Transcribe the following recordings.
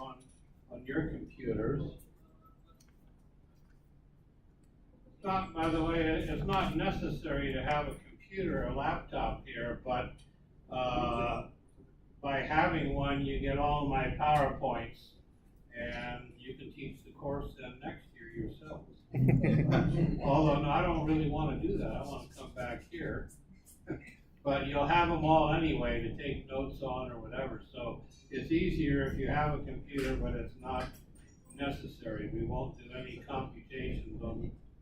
on your computers. It's not, by the way, it's not necessary to have a computer or laptop here, but by having one, you get all of my PowerPoints, and you can teach the course then next year yourselves. Although no, I don't really want to do that. I want to come back here. But you'll have them all anyway to take notes on or whatever. So it's easier if you have a computer, but it's not necessary. We won't do any computations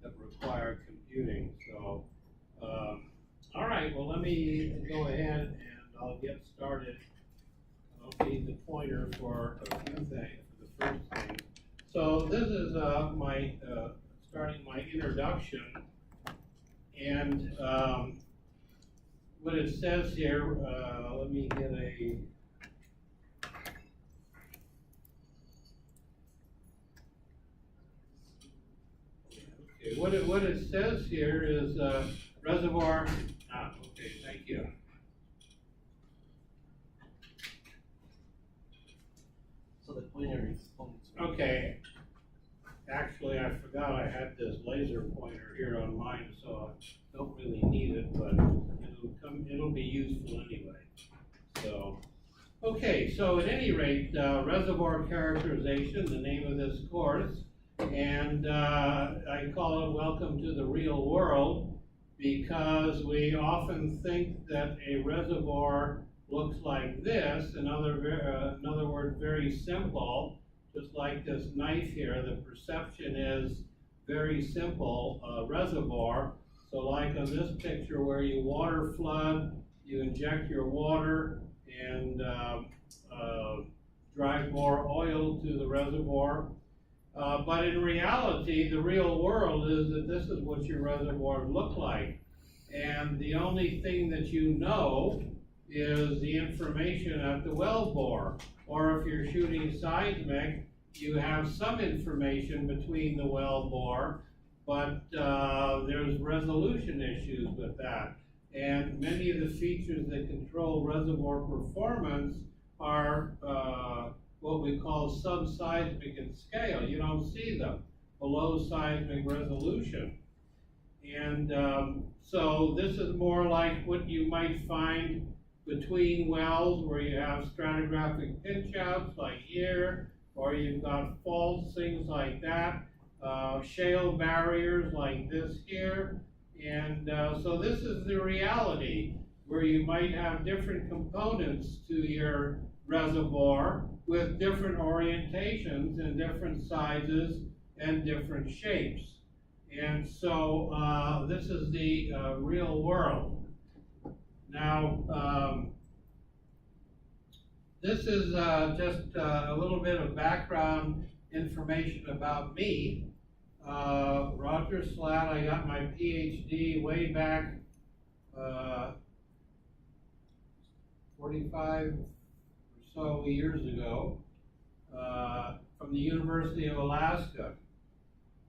that require computing. So, all right, well, let me go ahead and I'll get started. I'll need the pointer for a few things, for the first thing. So this is starting my introduction. And what it says here, let me get a, okay, what it says here is reservoir, okay, thank you. So the pointer is points. Okay, actually I forgot I had this laser pointer here on mine, so I don't really need it, but it'll be useful anyway. So, okay, so at any rate, Reservoir Characterization, the name of this course, and I call it Welcome to the Real World, because we often think that a reservoir looks like this. In other words, very simple, just like this knife here. The perception is very simple, reservoir. So like on this picture where you water flood, you inject your water and drive more oil to the reservoir. But in reality, the real world is that this is what your reservoirs look like. And the only thing that you know is the information at the well bore. Or if you're shooting seismic, you have some information between the well bore, but there's resolution issues with that. And many of the features that control reservoir performance are what we call subseismic in scale. You don't see them below seismic resolution. And so this is more like what you might find between wells where you have stratigraphic pinch-outs like here, or you've got faults, things like that, shale barriers like this here. And so this is the reality, where you might have different components to your reservoir with different orientations and different sizes and different shapes. And so this is the real world. Now, this is just a little bit of background information about me. Roger Slatt, I got my PhD way back 45 or so years ago from the University of Alaska.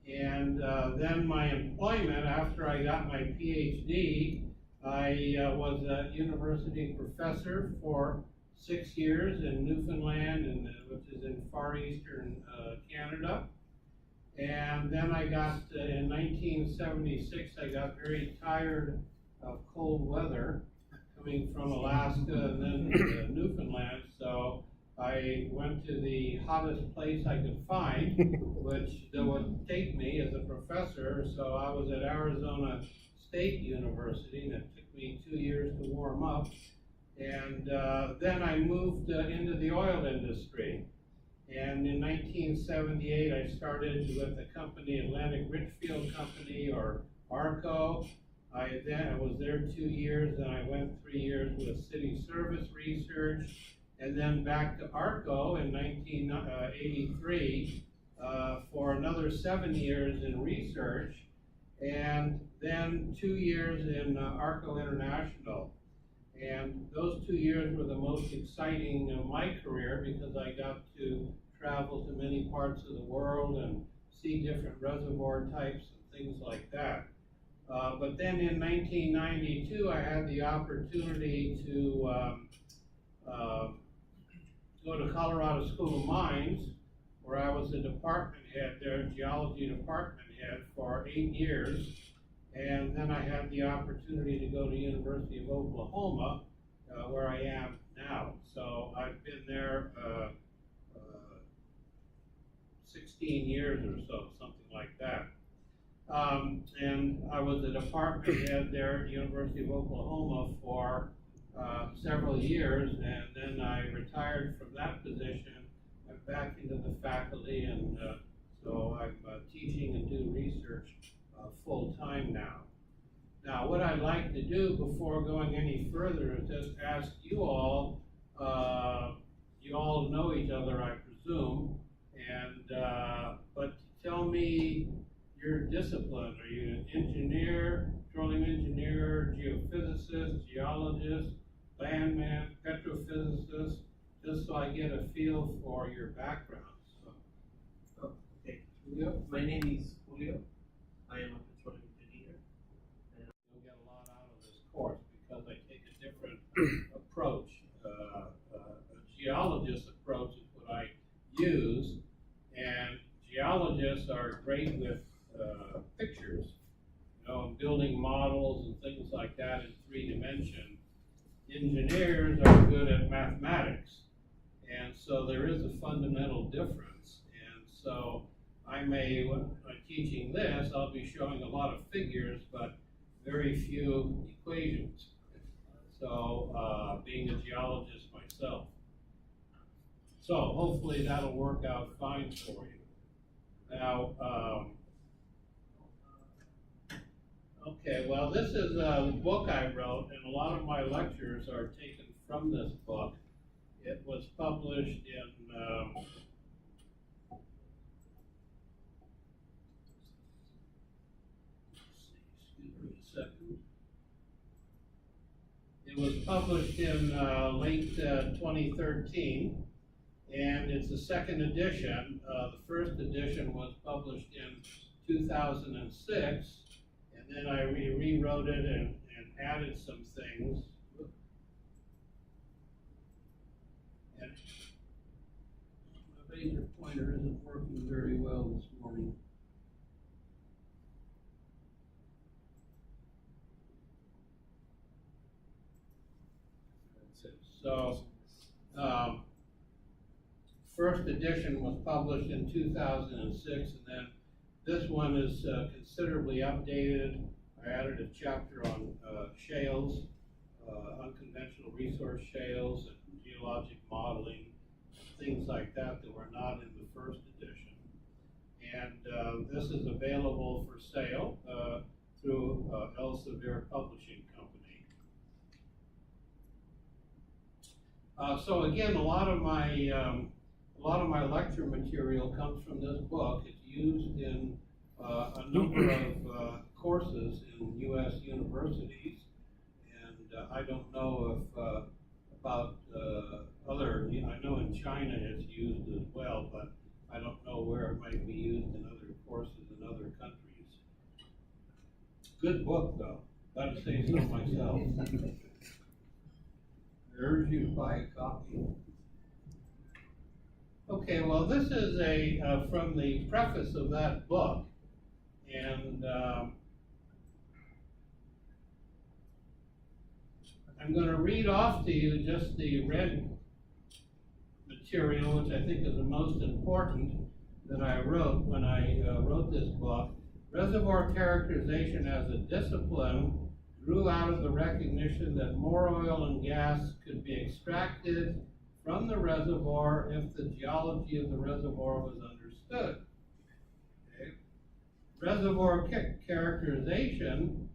And then my employment after I got my PhD, I was a university professor for 6 years in Newfoundland, which is in far eastern Canada. And then I got, in 1976, I got very tired of cold weather coming from Alaska and then Newfoundland. So I went to the hottest place I could find, which would take me as a professor. So I was at Arizona State University, and it took me 2 years to warm up. And then I moved into the oil industry. And in 1978, I started with the company Atlantic Richfield Company, or ARCO. I was there 2 years, and I went 3 years with City Service Research, and then back to ARCO in 1983 for another 7 years in research, and then 2 years in ARCO International. And those 2 years were the most exciting of my career because I got to travel to many parts of the world and see different reservoir types and things like that. But then in 1992, I had the opportunity to go to Colorado School of Mines, where I was the department head there, geology department head for 8 years. And then I had the opportunity to go to University of Oklahoma, where I am now. So I've been there 16 years or so, something like that. And I was the department head there at University of Oklahoma for several years, and then I retired from that position, went back into the faculty, and so I'm teaching and do research full-time now. Now, what I'd like to do before going any further is just ask you all know each other, I presume, and but tell me your discipline. Are you an engineer, petroleum engineer, geophysicist, geologist, landman, petrophysicist, just so I get a feel for your background? So. Okay, Julio. My name is Julio. I am a petroleum engineer. And you'll get a lot out of this course because I take a different approach. A geologist approach is what I use, and geologists are great with pictures, building models and things like that in 3 dimensions. Engineers are good at mathematics, and so there is a fundamental difference. And so when I'm teaching this, I'll be showing a lot of figures, but very few equations. So being a geologist myself. So hopefully that'll work out fine for you. Now, okay, well, this is a book I wrote, and a lot of my lectures are taken from this book. It was published in, excuse me a second. It was published in late 2013, and it's the second edition. The first edition was published in 2006. And then I rewrote it and added some things. And my laser pointer isn't working very well this morning. That's it. So, first edition was published in 2006, and then this one is considerably updated. I added a chapter on shales, unconventional resource shales, and geologic modeling, things like that that were not in the first edition. And this is available for sale through Elsevier Publishing Company. So again, a lot of my lecture material comes from this book. It's used in a number of courses in U.S. universities, and I don't know if about other, I know in China it's used as well, but I don't know where it might be used in other courses in other countries. Good book, though. Gotta say so myself. I urge you to buy a copy. Okay, well, this is from the preface of that book, and I'm going to read off to you just the red material, which I think is the most important that I wrote when I wrote this book. Reservoir characterization as a discipline grew out of the recognition that more oil and gas could be extracted from the reservoir if the geology of the reservoir was understood. Okay. Reservoir characterization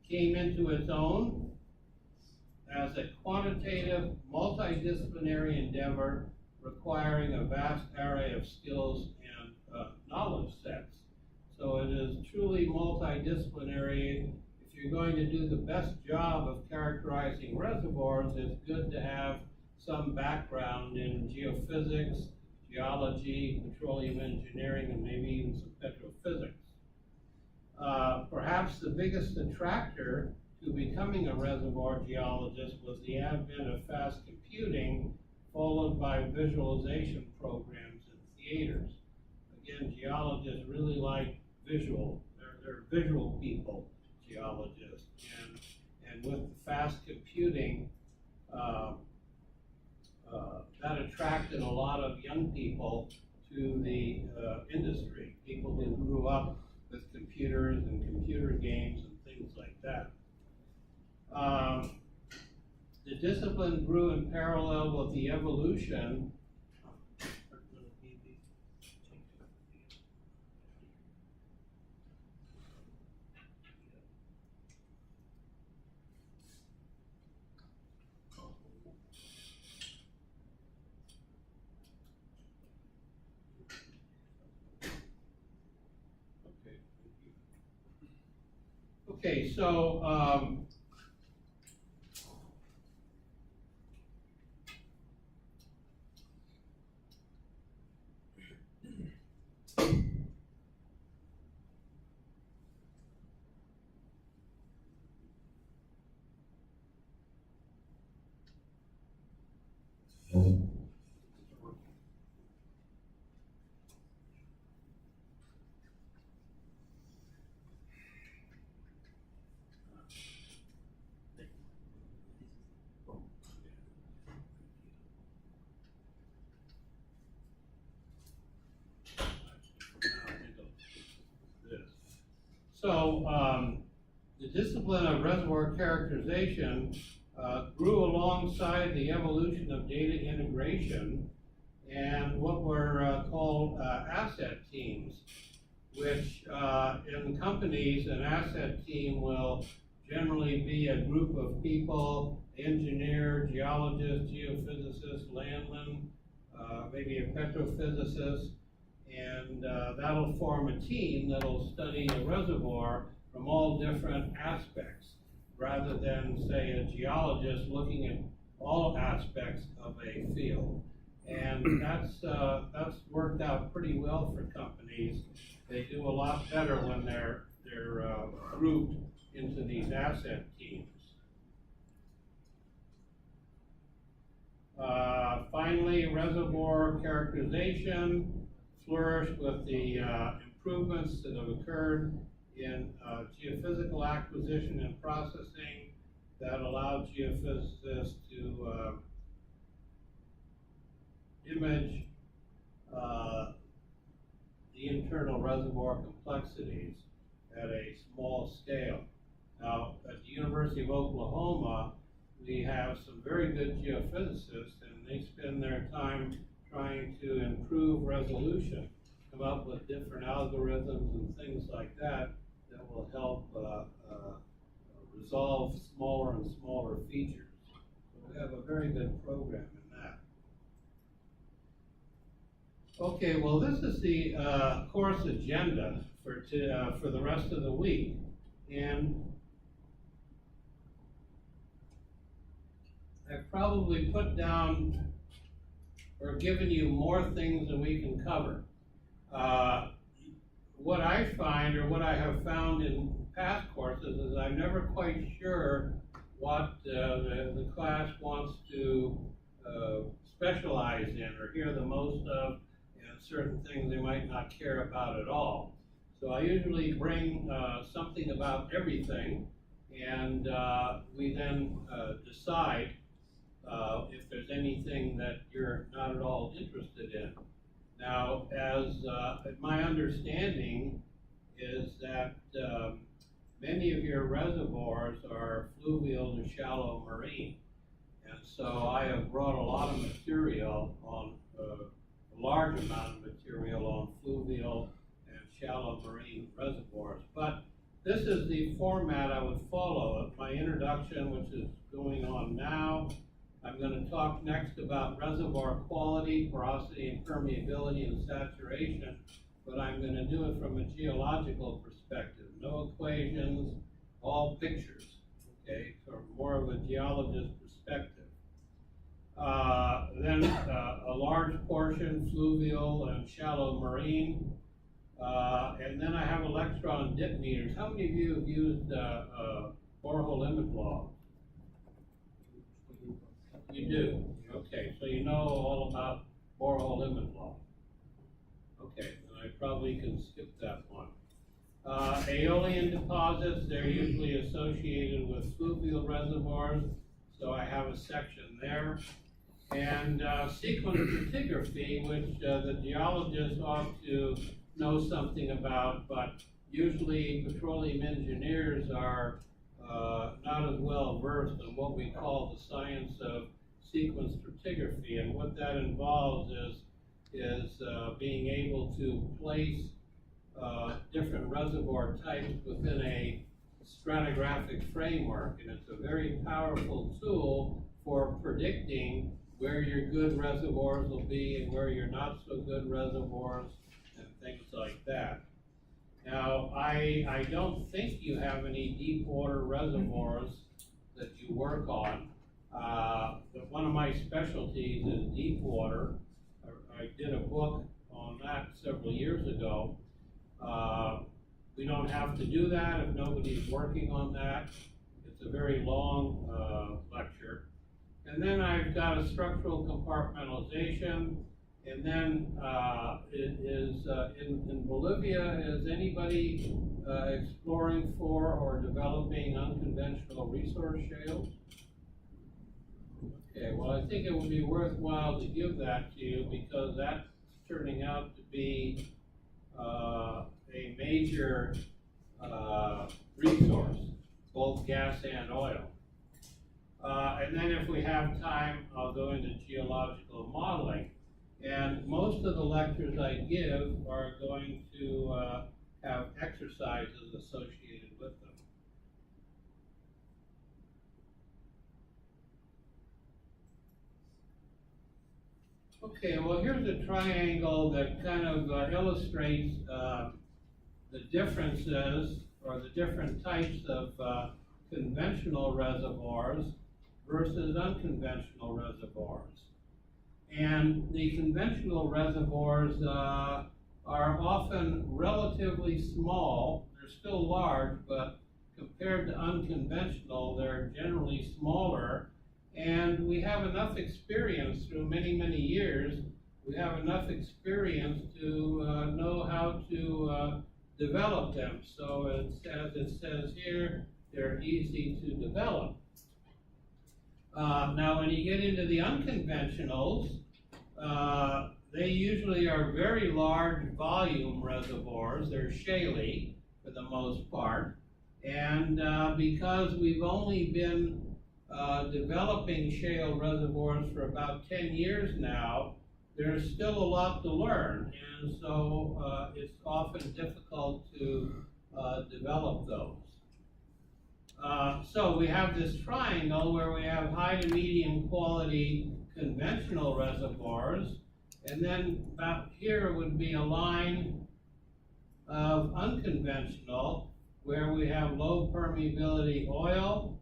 came into its own as a quantitative, multidisciplinary endeavor requiring a vast array of skills and knowledge sets. So it is truly multidisciplinary. If you're going to do the best job of characterizing reservoirs, it's good to have some background in geophysics, geology, petroleum engineering, and maybe even some petrophysics. Perhaps the biggest attractor to becoming a reservoir geologist was the advent of fast computing, followed by visualization programs in theaters. Again, geologists really like visual. They're visual people, geologists. And with the fast computing, that attracted a lot of young people to the industry, people who grew up with computers and computer games and things like that. The discipline grew in parallel with the evolution Okay, so the discipline of reservoir characterization grew alongside the evolution of data integration and what were called asset teams, which in companies, an asset team will generally be a group of people, engineer, geologist, geophysicist, landman, maybe a petrophysicist, and that'll form a team that'll study a reservoir from all different aspects, rather than, say, a geologist looking at all aspects of a field. And that's worked out pretty well for companies. They do a lot better when they're grouped into these asset teams. Finally, reservoir characterization flourished with the improvements that have occurred in geophysical acquisition and processing that allowed geophysicists to image the internal reservoir complexities at a small scale. Now, at the University of Oklahoma, we have some very good geophysicists, and they spend their time trying to improve resolution, come up with different algorithms and things like that that will help resolve smaller and smaller features. So we have a very good program in that. Okay, well, this is the course agenda for the rest of the week, and I've probably put down or given you more things than we can cover. What I find, or what I have found in past courses, is I'm never quite sure what the class wants to specialize in or hear the most of, and certain things they might not care about at all. So I usually bring something about everything, and we then decide if there's anything that you're not at all interested in. Now, as my understanding is that many of your reservoirs are fluvial to shallow marine. And so I have brought a lot of material on, a large amount of material on fluvial and shallow marine reservoirs. But this is the format I would follow. My introduction, which is going on now. I'm going to talk next about reservoir quality, porosity, and permeability and saturation, but I'm going to do it from a geological perspective. No equations, all pictures, okay, so more of a geologist perspective. Then a large portion fluvial and shallow marine, and then I have electron dip meters. How many of you have used Borehole limit law. You do? Okay, so you know all about borehole limit law. Okay, then I probably can skip that one. Aeolian deposits, they're usually associated with fluvial reservoirs, so I have a section there. And sequence stratigraphy, which the geologists ought to know something about, but usually petroleum engineers are not as well versed in what we call the science of sequence stratigraphy. And what that involves is being able to place different reservoir types within a stratigraphic framework. And it's a very powerful tool for predicting where your good reservoirs will be and where your not so good reservoirs and things like that. Now, I don't think you have any deep water reservoirs that you work on. But one of my specialties is deep water. I did a book on that several years ago. We don't have to do that if nobody's working on that. It's a very long lecture. And then I've got a structural compartmentalization. And then in Bolivia, is anybody exploring for or developing unconventional resource shales? Okay, well, I think it would be worthwhile to give that to you because that's turning out to be a major resource, both gas and oil. And then if we have time, I'll go into geological modeling. And most of the lectures I give are going to have exercises associated with them. Okay, well, here's a triangle that kind of illustrates the differences or the different types of conventional reservoirs versus unconventional reservoirs. And the conventional reservoirs are often relatively small. They're still large, but compared to unconventional, they're generally smaller. And we have enough experience through many, many years. We have enough experience to know how to develop them. So as it says here, they're easy to develop. Now, when you get into the unconventionals, they usually are very large volume reservoirs. They're shaly for the most part. And because we've only been developing shale reservoirs for about 10 years now, there's still a lot to learn. And so it's often difficult to develop those. So we have this triangle where we have high to medium quality conventional reservoirs, and then about here would be a line of unconventional where we have low permeability oil,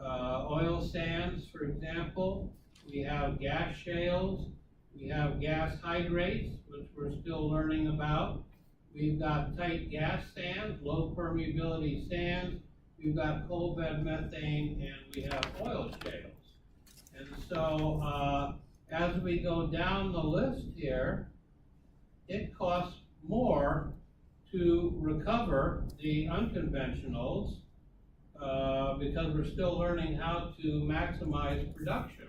oil sands, for example. We have gas shales, we have gas hydrates, which we're still learning about. We've got tight gas sands, low permeability sands. We've got coal bed methane, and we have oil shales. And so as we go down the list here, it costs more to recover the unconventionals because we're still learning how to maximize production.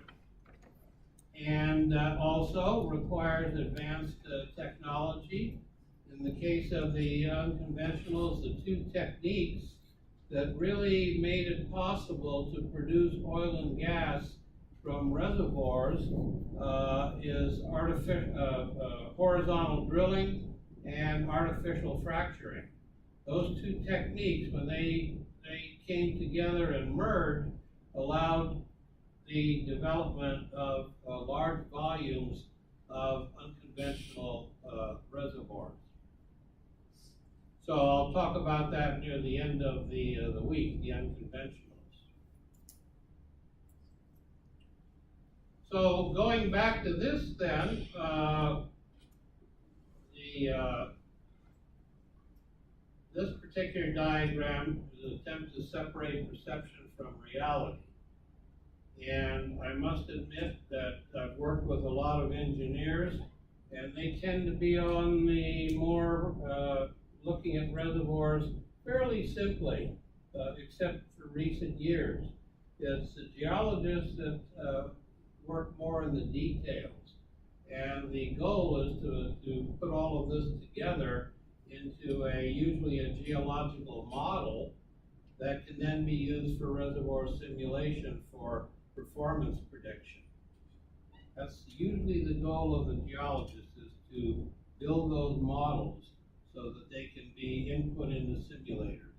And also requires advanced technology. In the case of the unconventionals, the two techniques that really made it possible to produce oil and gas from reservoirs is horizontal drilling and artificial fracturing. Those two techniques, when they came together and merged, allowed the development of large volumes of unconventional reservoirs. So I'll talk about that near the end of the week, the unconventionals. So going back to this then, this particular diagram is an attempt to separate perception from reality. And I must admit that I've worked with a lot of engineers, and they tend to be on the more looking at reservoirs fairly simply, except for recent years. It's the geologists that work more in the details. And the goal is to put all of this together into usually a geological model that can then be used for reservoir simulation for performance prediction. That's usually the goal of the geologist, is to build those models so that they can be input into simulators.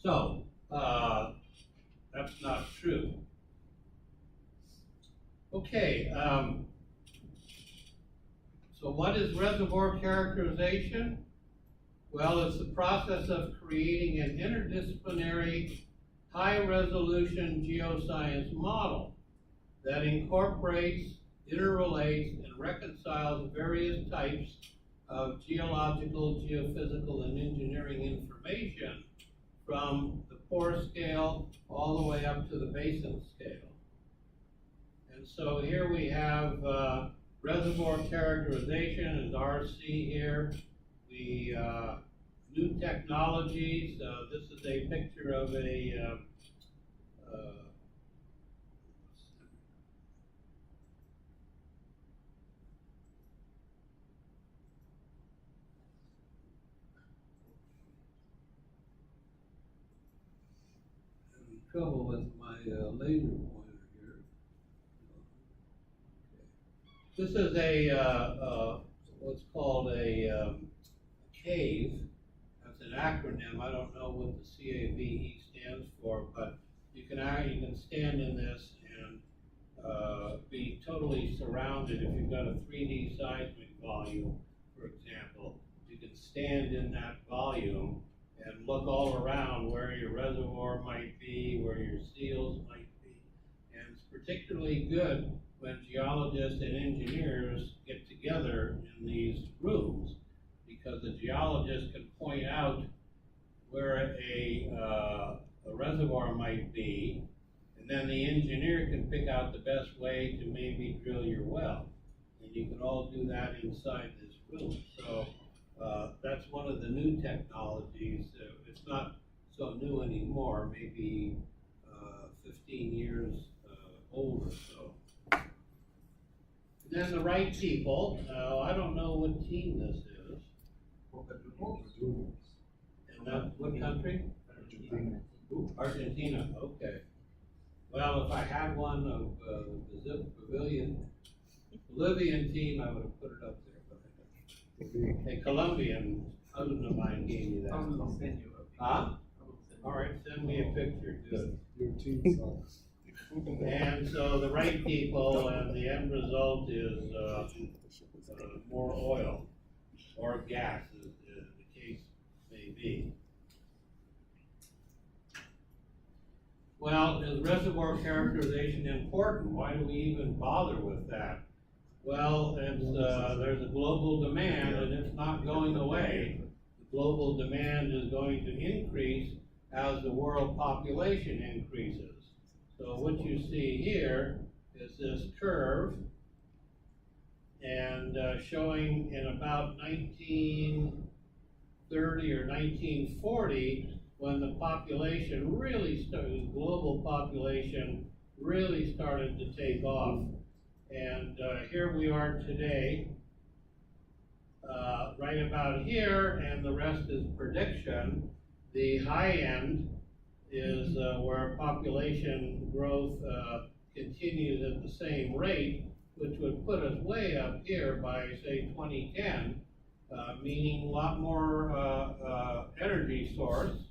So, that's not true. Okay, so what is reservoir characterization? Well, it's the process of creating an interdisciplinary, high-resolution geoscience model that incorporates, interrelates, and reconciles various types of geological, geophysical, and engineering information from the pore scale all the way up to the basin scale. And so here we have reservoir characterization is RC here. The new technologies, this is a picture of a trouble with my laser pointer here. Okay. This is a what's called a CAVE. That's an acronym. I don't know what the CAVE stands for, but you can stand in this and be totally surrounded. If you've got a 3D seismic volume, for example, you can stand in that volume and look all around where your reservoir might be, where your seals might be. And it's particularly good when geologists and engineers get together in these rooms, because the geologist can point out where a reservoir might be, and then the engineer can pick out the best way to maybe drill your well. And you can all do that inside this room. So that's one of the new technologies. It's not so new anymore, maybe 15 years old or so. And then the right people, I don't know what team this is. And that, what country? Argentina, okay. Well, if I had one of the Bolivian team, I would have put it up there. But a Colombian husband of mine gave me that. Huh? All right, send me a picture, good. Your team sucks. And so the right people, and the end result is more oil or gas, as the case may be. Well, is reservoir characterization important? Why do we even bother with that? Well, there's a global demand, and it's not going away. The global demand is going to increase as the world population increases. So what you see here is this curve, and showing in about 1930 or 1940, when the population really started, global population really started to take off. And here we are today, right about here, and the rest is prediction. The high end is where population growth continues at the same rate, which would put us way up here by, say, 2010, meaning a lot more energy source,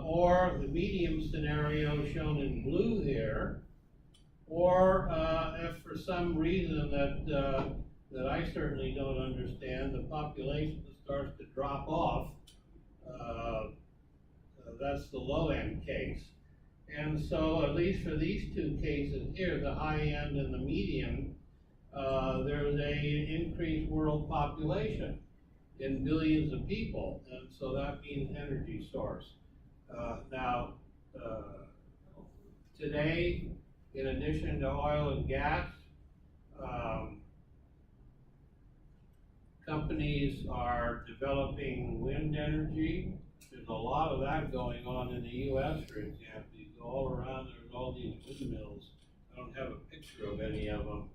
or the medium scenario shown in blue here, or if for some reason that I certainly don't understand, the population starts to drop off, that's the low end case. And so at least for these two cases here, the high end and the medium, there's a increased world population in billions of people, and so that means energy source. Now, today, in addition to oil and gas, companies are developing wind energy. There's a lot of that going on in the U.S., for example. You go all around, there's all these windmills. I don't have a picture of any of them,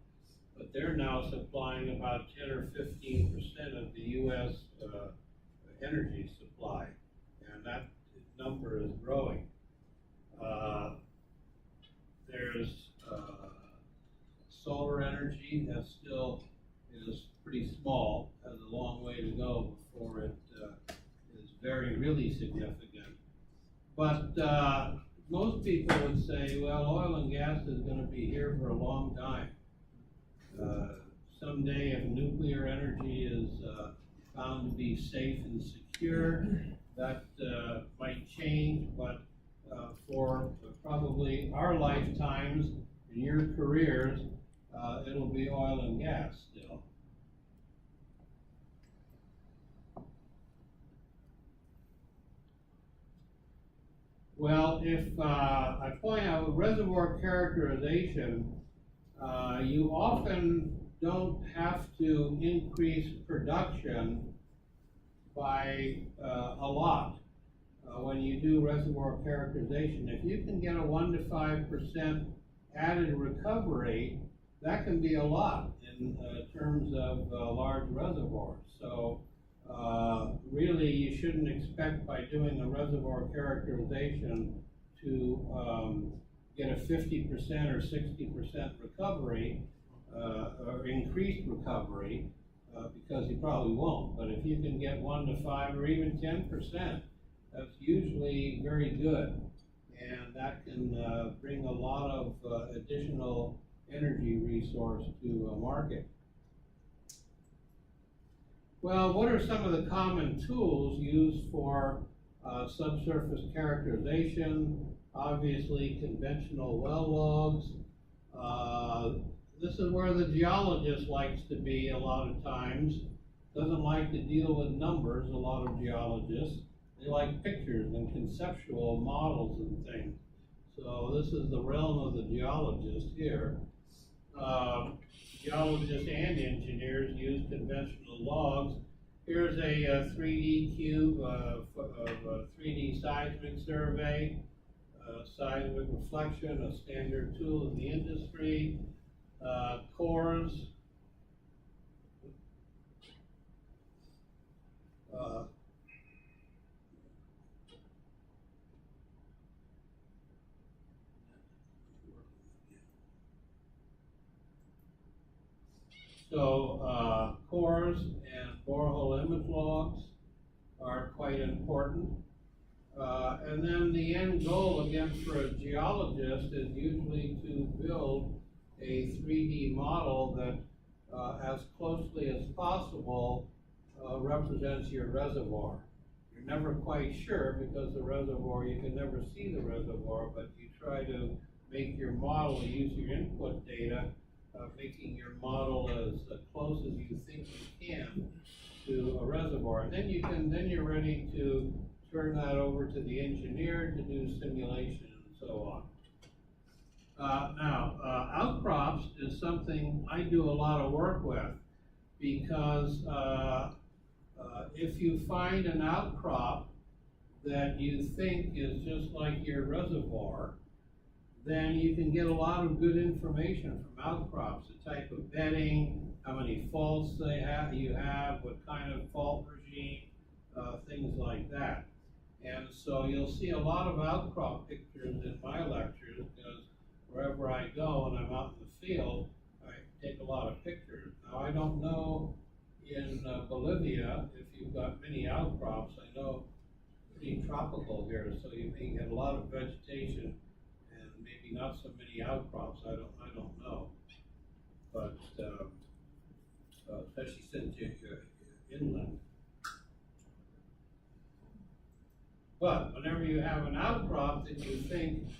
but they're now supplying about 10 or 15% of the U.S. Energy supply, and that number is growing. There's solar energy that still is pretty small, has a long way to go before it is really significant. But most people would say, well, oil and gas is going to be here for a long time. Someday, if nuclear energy is found to be safe and secure, that might change, but for probably our lifetimes and your careers, it'll be oil and gas still. Well, if I point out reservoir characterization, you often don't have to increase production by a lot when you do reservoir characterization. If you can get a 1 to 5% added recovery, that can be a lot in terms of large reservoirs. So really, you shouldn't expect by doing a reservoir characterization to get a 50% or 60% recovery or increased recovery, because you probably won't. But if you can get 1 to 5 or even 10%, that's usually very good, and that can bring a lot of additional energy resource to a market. Well, what are some of the common tools used for subsurface characterization? Obviously, conventional well logs. This is where the geologist likes to be a lot of times. Doesn't like to deal with numbers, a lot of geologists. They like pictures and conceptual models and things. So this is the realm of the geologist here. Geologists and engineers use conventional logs. Here's a 3D cube of a 3D seismic survey, seismic reflection, a standard tool in the industry, cores, cores and borehole image logs are quite important. And then the end goal, again, for a geologist is usually to build a 3D model that, as closely as possible, represents your reservoir. You're never quite sure because the reservoir, you can never see the reservoir, but you try to make your model, use your input data, making your model as close as you think you can to a reservoir. And then you're ready to turn that over to the engineer to do simulation and so on. Outcrops is something I do a lot of work with, because if you find an outcrop that you think is just like your reservoir, then you can get a lot of good information from outcrops, the type of bedding, how many faults you have, what kind of fault regime, things like that. And so you'll see a lot of outcrop pictures in my lectures, because wherever I go and I'm out in the field, I take a lot of pictures. Now, I don't know in Bolivia if you've got many outcrops. I know it's pretty tropical here, so you may get a lot of vegetation and maybe not so many outcrops. I don't know, but especially since you're inland. But whenever you have an outcrop that you think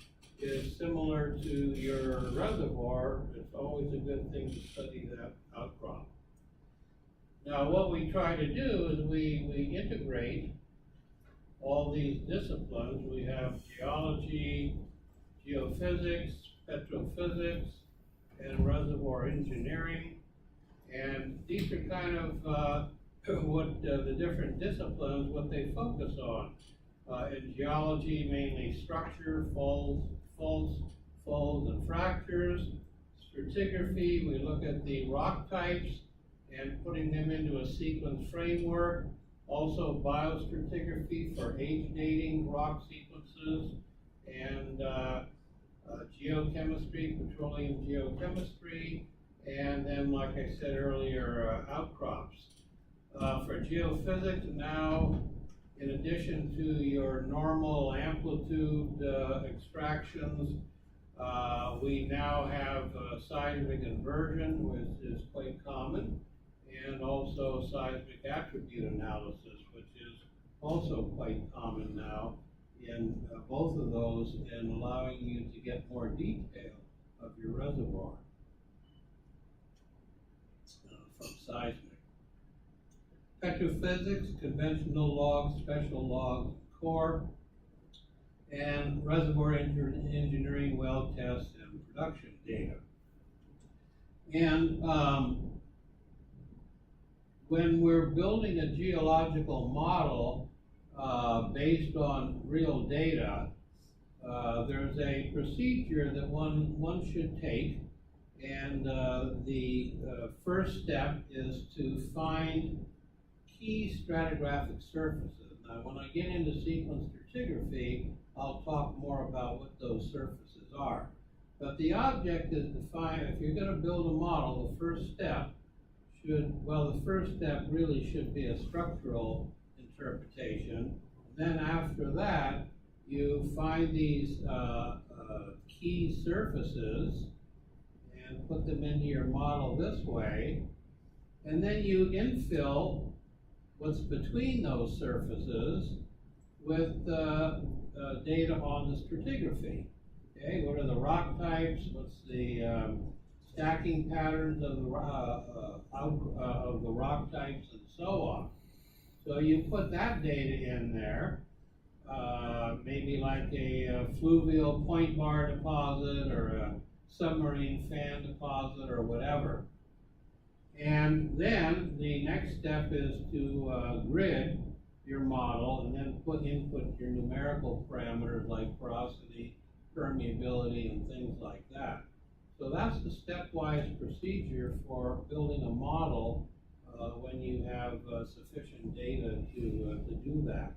is similar to your reservoir, it's always a good thing to study that outcrop. Now, what we try to do is we integrate all these disciplines. We have geology, geophysics, petrophysics, and reservoir engineering. And these are kind of what the different disciplines, what they focus on. In geology, mainly structure, faults, and fractures. Stratigraphy, we look at the rock types and putting them into a sequence framework. Also biostratigraphy for age dating rock sequences, and geochemistry, petroleum geochemistry, and then, like I said earlier, outcrops. For geophysics now, in addition to your normal amplitude extractions, we now have seismic inversion, which is quite common, and also seismic attribute analysis, which is also quite common now in both of those, and allowing you to get more detail of your reservoir from seismic. Petrophysics, conventional logs, special logs, core, and reservoir engineering, well tests, and production data. And when we're building a geological model based on real data, there's a procedure that one should take, and the first step is to find key stratigraphic surfaces. Now, when I get into sequence stratigraphy, I'll talk more about what those surfaces are. But the object is to find, if you're going to build a model, the first step really should be a structural interpretation. Then after that, you find these key surfaces and put them into your model this way. And then you infill what's between those surfaces with data on the stratigraphy. Okay, what are the rock types? What's the stacking patterns of the rock types, and so on. So you put that data in there, maybe like a fluvial point bar deposit or a submarine fan deposit or whatever. And then the next step is to grid your model and then input your numerical parameters like porosity, permeability, and things like that. So that's the stepwise procedure for building a model when you have sufficient data to do that.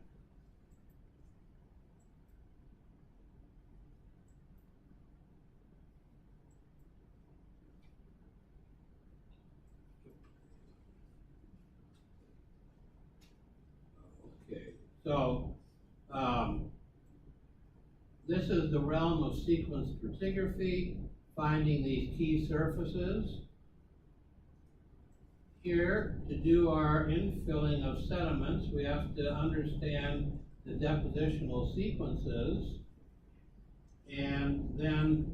Okay, so this is the realm of sequence stratigraphy, finding these key surfaces. Here, to do our infilling of sediments, we have to understand the depositional sequences, and then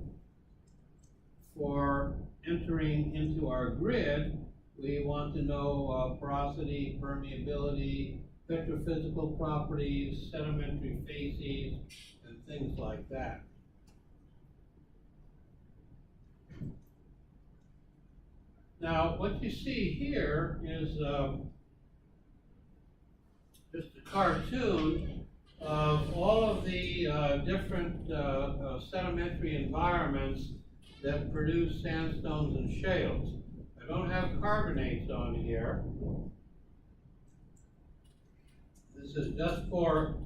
for entering into our grid, we want to know porosity, permeability, petrophysical properties, sedimentary facies, and things like that. Now, what you see here is just a cartoon of all of the different sedimentary environments that produce sandstones and shales. I don't have carbonates on here. This is just for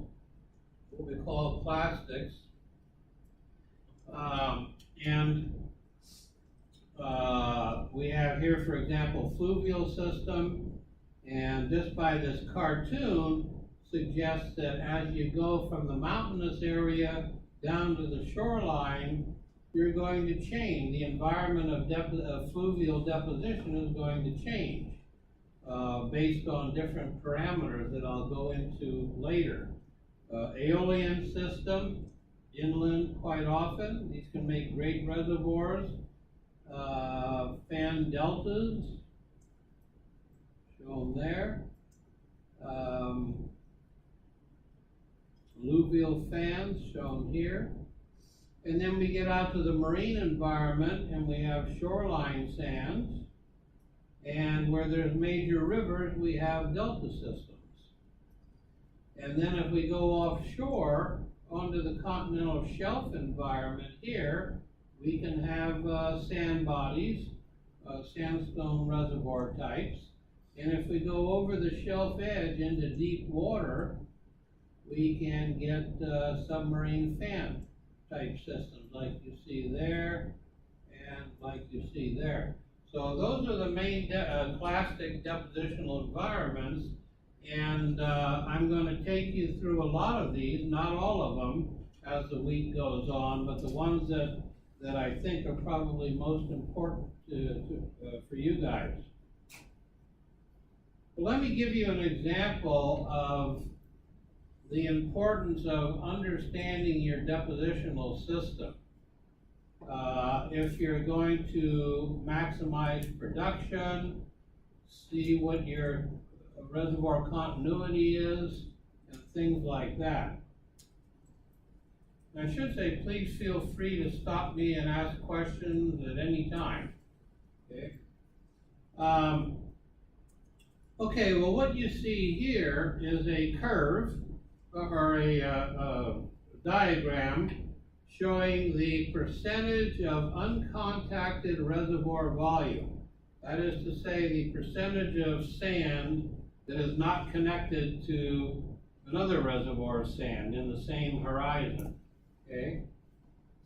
what we call plastics. We have here, for example, fluvial system, and just by this cartoon suggests that as you go from the mountainous area down to the shoreline, you're going to change. The environment of fluvial deposition is going to change based on different parameters that I'll go into later. Aeolian system inland quite often. These can make great reservoirs. Fan deltas, shown there. Alluvial fans, shown here. And then we get out to the marine environment and we have shoreline sands. And where there's major rivers, we have delta systems. And then if we go offshore onto the continental shelf environment here, we can have sand bodies, sandstone reservoir types. And if we go over the shelf edge into deep water, we can get submarine fan type systems like you see there and like you see there. So those are the main clastic depositional environments, and I'm going to take you through a lot of these, not all of them as the week goes on, but the ones that I think are probably most important for you guys. Well, let me give you an example of the importance of understanding your depositional system. If you're going to maximize production, see what your reservoir continuity is, and things like that. And I should say, please feel free to stop me and ask questions at any time. Okay. Okay, well, what you see here is a curve or a diagram showing the percentage of uncontacted reservoir volume. That is to say, the percentage of sand that is not connected to another reservoir of sand in the same horizon. Okay?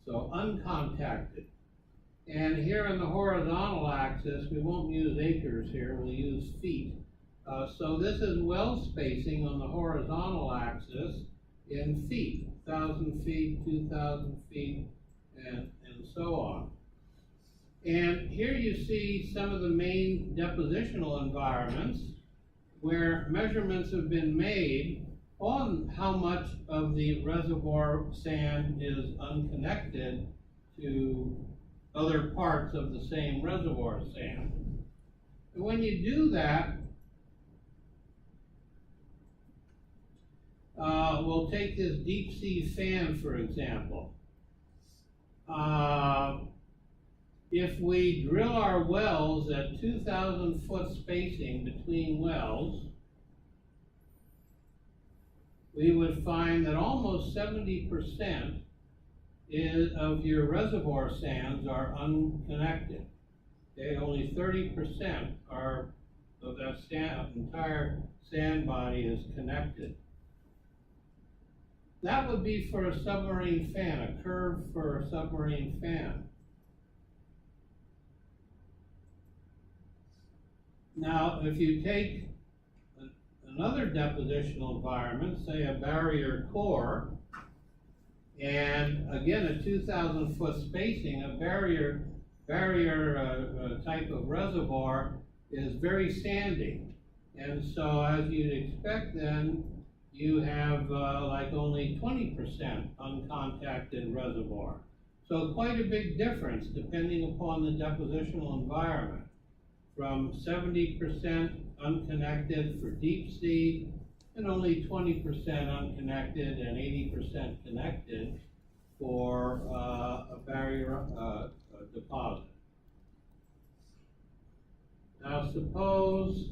So uncontacted. And here on the horizontal axis, we won't use acres here, we'll use feet. So this is well spacing on the horizontal axis in feet, 1,000 feet, 2,000 feet, and so on. And here you see some of the main depositional environments where measurements have been made on how much of the reservoir sand is unconnected to other parts of the same reservoir sand. And when you do that, we'll take this deep sea fan, for example. If we drill our wells at 2,000 foot spacing between wells, we would find that almost 70% of your reservoir sands are unconnected. Okay, only 30% of that entire sand body is connected. That would be for a submarine fan, a curve for a submarine fan. Now, if you take another depositional environment, say a barrier core, and again a 2,000 foot spacing, a barrier type of reservoir is very sandy. And so as you'd expect then, you have like only 20% uncontacted reservoir. So quite a big difference depending upon the depositional environment. From 70% unconnected for deep sea, and only 20% unconnected and 80% connected for a barrier deposit. Now suppose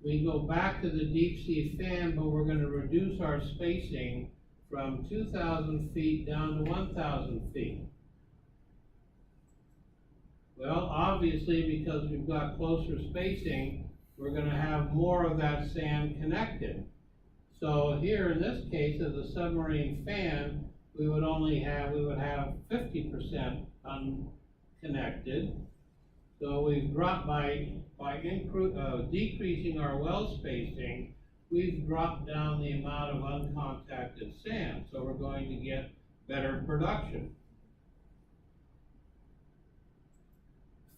we go back to the deep sea fan, but we're going to reduce our spacing from 2,000 feet down to 1,000 feet. Well, obviously, because we've got closer spacing, we're going to have more of that sand connected. So here, in this case, as a submarine fan, we would have 50% unconnected. So we've dropped by decreasing our well spacing, we've dropped down the amount of uncontacted sand. So we're going to get better production.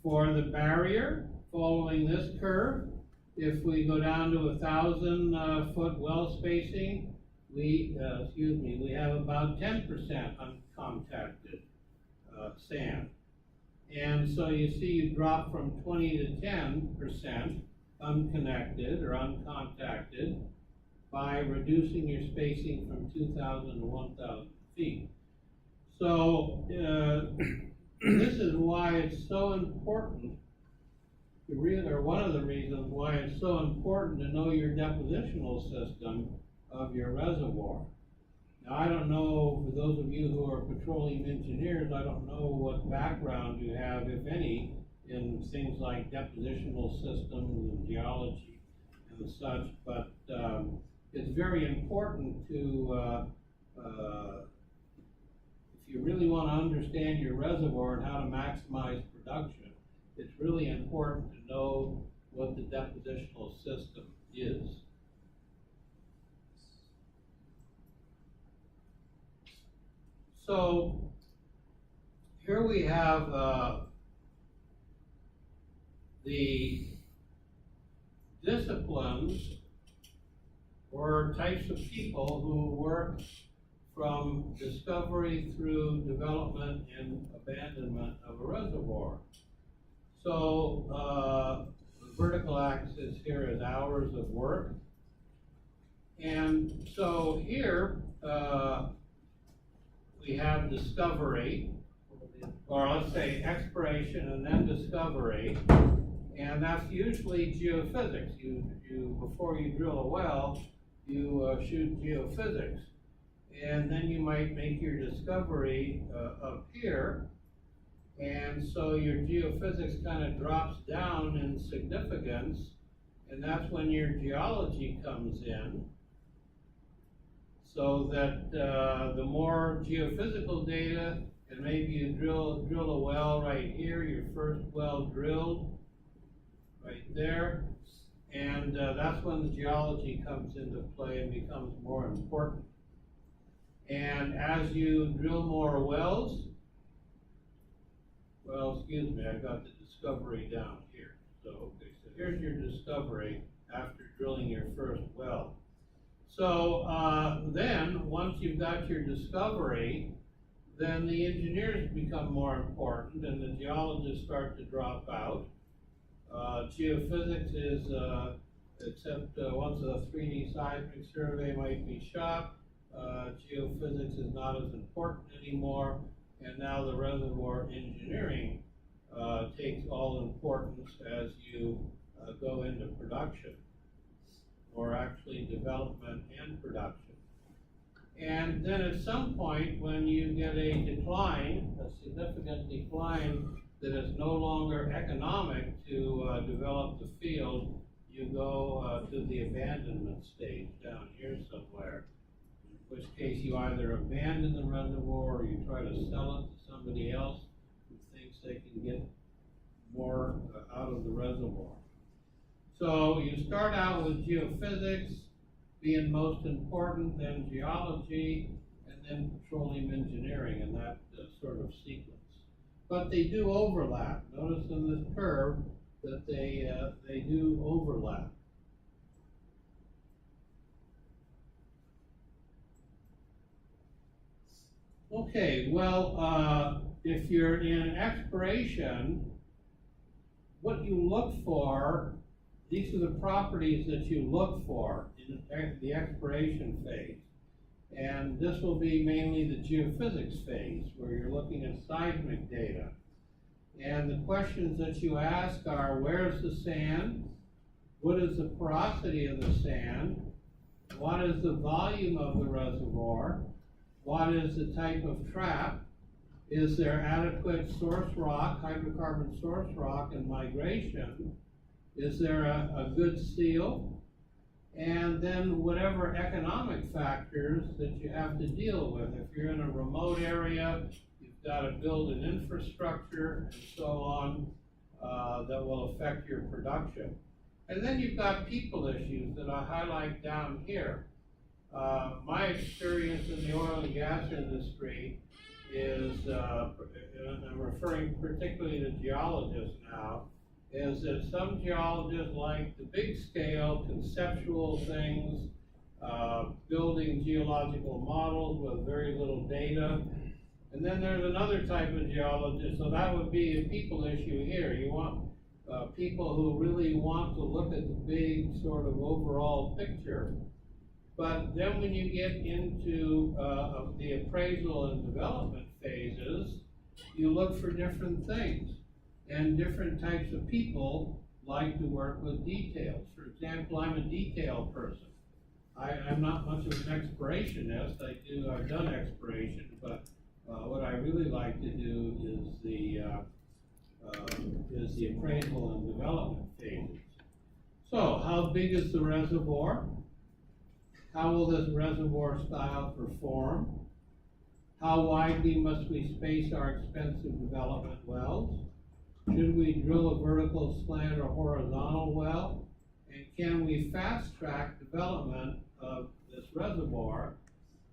For the barrier, following this curve, if we go down to 1,000 foot well spacing, we have about 10% uncontacted sand. And so you see you drop from 20 to 10% unconnected or uncontacted by reducing your spacing from 2,000 to 1,000 feet. So this is why it's so important, or one of the reasons why it's so important to know your depositional system of your reservoir. Now, I don't know, for those of you who are petroleum engineers, I don't know what background you have, if any, in things like depositional systems and geology and such, but it's very important to, if you really want to understand your reservoir and how to maximize production, it's really important to know what the depositional system is. So here we have the disciplines or types of people who work from discovery through development and abandonment of a reservoir. So the vertical axis here is hours of work. And so here we have discovery, or let's say exploration and then discovery, and that's usually geophysics. Before you drill a well, you shoot geophysics. And then you might make your discovery up here, and so your geophysics kind of drops down in significance, and that's when your geology comes in, so that the more geophysical data, and maybe you drill a well right here, your first well drilled right there, and that's when the geology comes into play and becomes more important. And as you drill more wells, well, excuse me, I got the discovery down here. So, okay, so here's your discovery after drilling your first well. So then, once you've got your discovery, then the engineers become more important and the geologists start to drop out. Geophysics is, except once a 3D seismic survey might be shot, geophysics is not as important anymore, and now the reservoir engineering takes all importance as you go into production, or actually development and production. And then at some point, when you get a decline, a significant decline that is no longer economic to develop the field, you go to the abandonment stage down here somewhere. In which case you either abandon the reservoir or you try to sell it to somebody else who thinks they can get more out of the reservoir. So you start out with geophysics being most important, then geology, and then petroleum engineering in that sort of sequence. But they do overlap. Notice in this curve that they do overlap. Okay, well, if you're in exploration, what you look for, these are the properties that you look for in the exploration phase. And this will be mainly the geophysics phase, where you're looking at seismic data. And the questions that you ask are, where's the sand? What is the porosity of the sand? What is the volume of the reservoir? What is the type of trap? Is there adequate source rock, hydrocarbon source rock and migration? Is there a good seal? And then whatever economic factors that you have to deal with. If you're in a remote area, you've got to build an infrastructure and so on that will affect your production. And then you've got people issues that I highlight down here. My experience in the oil and gas industry is, and I'm referring particularly to geologists now, is that some geologists like the big scale conceptual things, building geological models with very little data. And then there's another type of geologist, so that would be a people issue here. You want people who really want to look at the big sort of overall picture. But then when you get into the appraisal and development phases, you look for different things. And different types of people like to work with details. For example, I'm a detail person. I'm not much of an explorationist. I've done exploration, but what I really like to do is the appraisal and development phases. So, how big is the reservoir? How will this reservoir style perform? How widely must we space our expensive development wells? Should we drill a vertical, slant, or horizontal well? And can we fast-track development of this reservoir?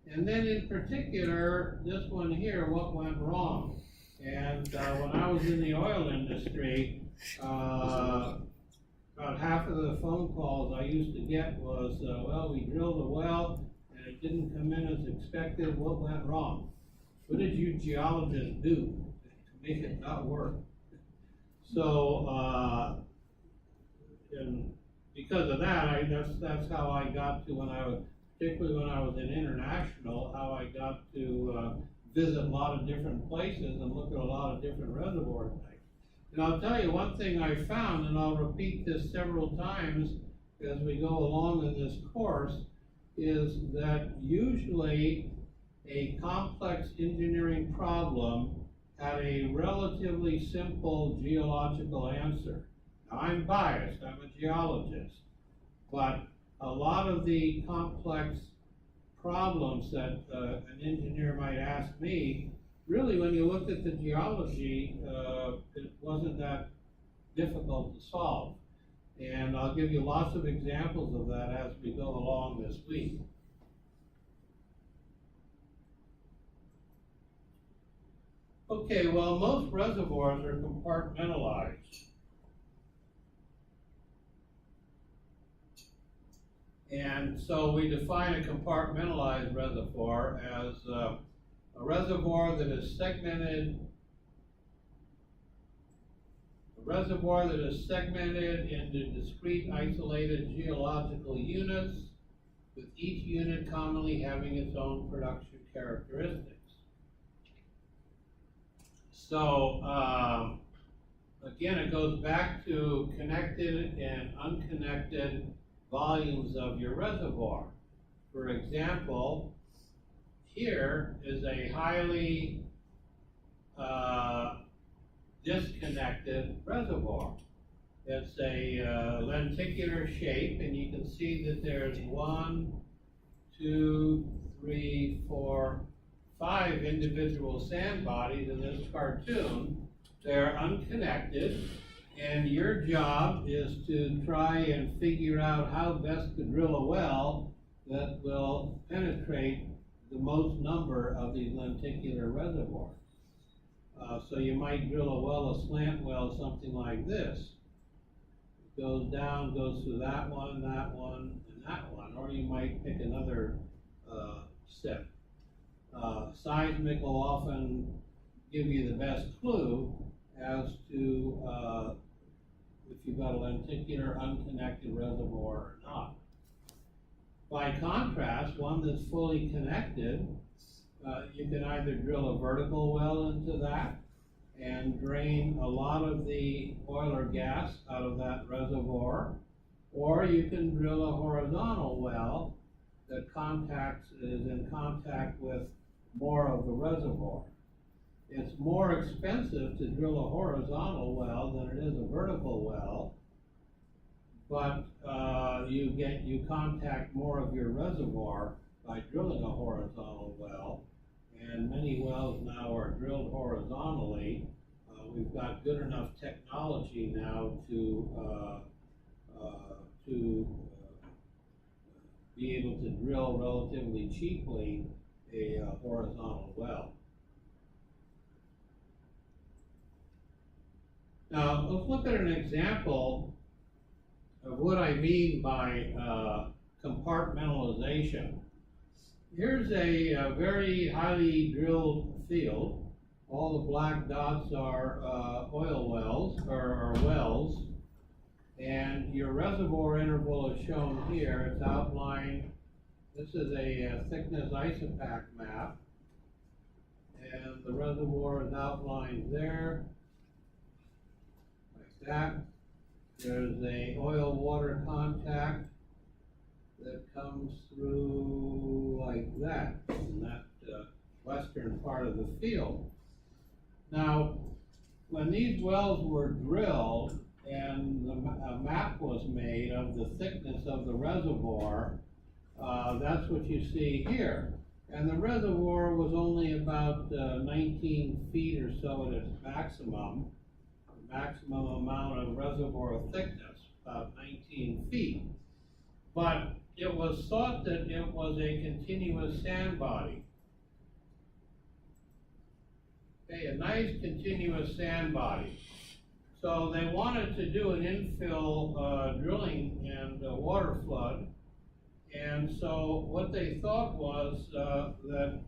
And then in particular, this one here, what went wrong? And when I was in the oil industry, about half of the phone calls I used to get was, well, we drilled a well and it didn't come in as expected. What went wrong? What did you geologists do to make it not work? So, and because of that, that's how I got to particularly when I was in international, how I got to visit a lot of different places and look at a lot of different reservoir types. And I'll tell you one thing I found, and I'll repeat this several times as we go along in this course, is that usually a complex engineering problem had a relatively simple geological answer. Now, I'm biased, I'm a geologist, but a lot of the complex problems that an engineer might ask me, really when you looked at the geology, it wasn't that difficult to solve. And I'll give you lots of examples of that as we go along this week. Okay, well, most reservoirs are compartmentalized. And so we define a compartmentalized reservoir as a reservoir that is segmented into discrete, isolated geological units, with each unit commonly having its own production characteristics. So, again, it goes back to connected and unconnected volumes of your reservoir. For example, here is a highly disconnected reservoir. It's a lenticular shape, and you can see that there's 1, 2, 3, 4, 5 individual sand bodies in this cartoon. They're unconnected, and your job is to try and figure out how best to drill a well that will penetrate the most number of these lenticular reservoirs. So you might drill a slant well, something like this. It goes down, goes through that one, and that one. Or you might pick another step. Seismic will often give you the best clue as to if you've got a lenticular unconnected reservoir or not. By contrast, one that's fully connected, you can either drill a vertical well into that and drain a lot of the oil or gas out of that reservoir, or you can drill a horizontal well that is in contact with more of the reservoir. It's more expensive to drill a horizontal well than it is a vertical well, but you contact more of your reservoir by drilling a horizontal well, and many wells now are drilled horizontally. We've got good enough technology now to be able to drill relatively cheaply a horizontal well. Now, let's look at an example of what I mean by compartmentalization. Here's a very highly drilled field. All the black dots are oil wells, or wells. And your reservoir interval is shown here. It's outlined. This is a thickness isopac map. And the reservoir is outlined there, like that. There's a oil-water contact that comes through like that, in that western part of the field. Now, when these wells were drilled and a map was made of the thickness of the reservoir, that's what you see here. And the reservoir was only about 19 feet or so at its maximum amount of reservoir thickness, about 19 feet. But it was thought that it was a continuous sand body. Okay, a nice continuous sand body. So they wanted to do an infill drilling and water flood. And so what they thought was that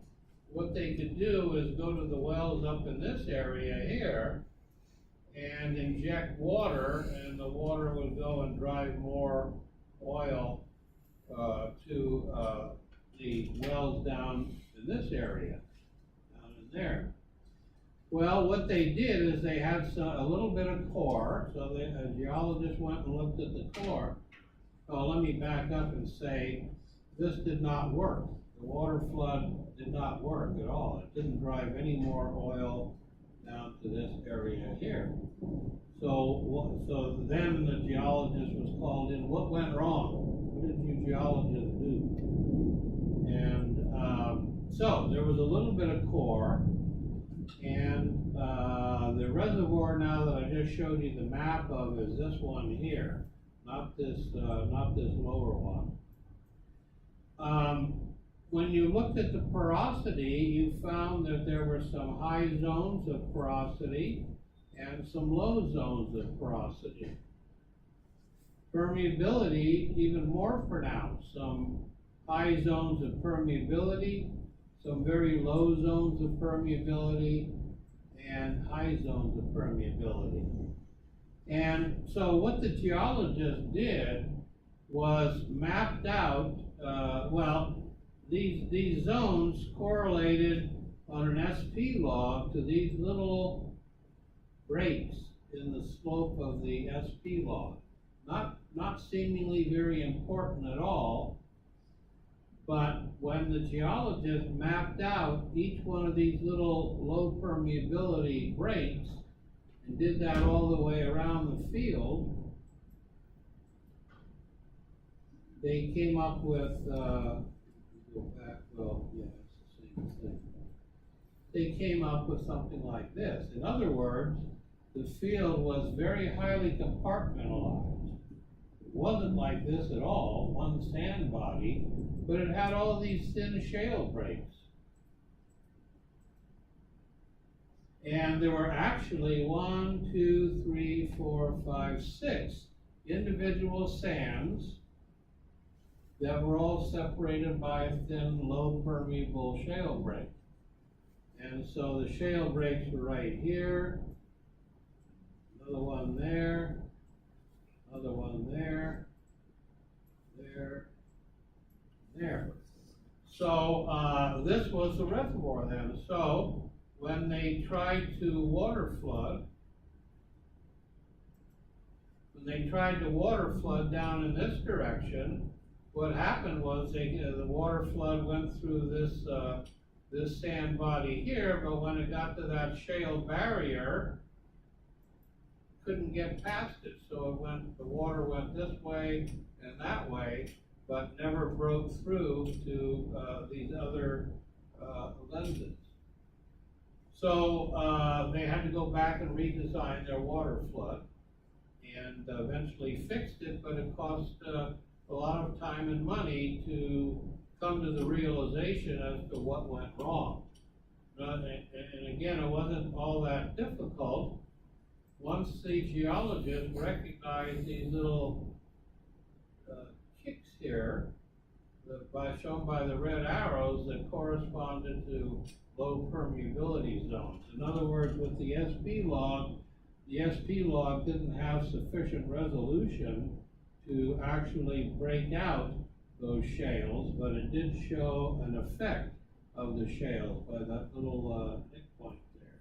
what they could do is go to the wells up in this area here and inject water, and the water would go and drive more oil to the wells down in this area, down in there. Well, what they did is they had a little bit of core, so a geologist went and looked at the core. Oh, let me back up and say this did not work. The water flood did not work at all. It didn't drive any more oil down to this area here. So then the geologist was called in. What went wrong? What did you geologists do? And so there was a little bit of core, and the reservoir now that I just showed you the map of is this one here, not this lower one. When you looked at the porosity, you found that there were some high zones of porosity and some low zones of porosity. Permeability, even more pronounced. Some high zones of permeability, some very low zones of permeability, and high zones of permeability. And so what the geologist did was mapped out, these zones correlated on an SP log to these little breaks in the slope of the SP log. Not seemingly very important at all, but when the geologist mapped out each one of these little low permeability breaks and did that all the way around the field, they came up with, it's the same thing. They came up with something like this. In other words, the field was very highly compartmentalized. It wasn't like this at all, one sand body, but it had all these thin shale breaks. And there were actually 1, 2, 3, 4, 5, 6 individual sands that were all separated by a thin, low permeable shale break. And so the shale breaks were right here, another one there, another one there, there. So this was the reservoir then. So when they tried to water flood, down in this direction, what happened was the water flood went through this sand body here, but when it got to that shale barrier, couldn't get past it. So the water went this way and that way, but never broke through to these other lenses. So they had to go back and redesign their water flood, and eventually fixed it, but it cost a lot of time and money to come to the realization as to what went wrong. And again, it wasn't all that difficult. Once the geologists recognized these little kicks here shown by the red arrows that corresponded to low permeability zones. In other words, with the SP log didn't have sufficient resolution to actually break out those shales, but it did show an effect of the shales by that little nick point there.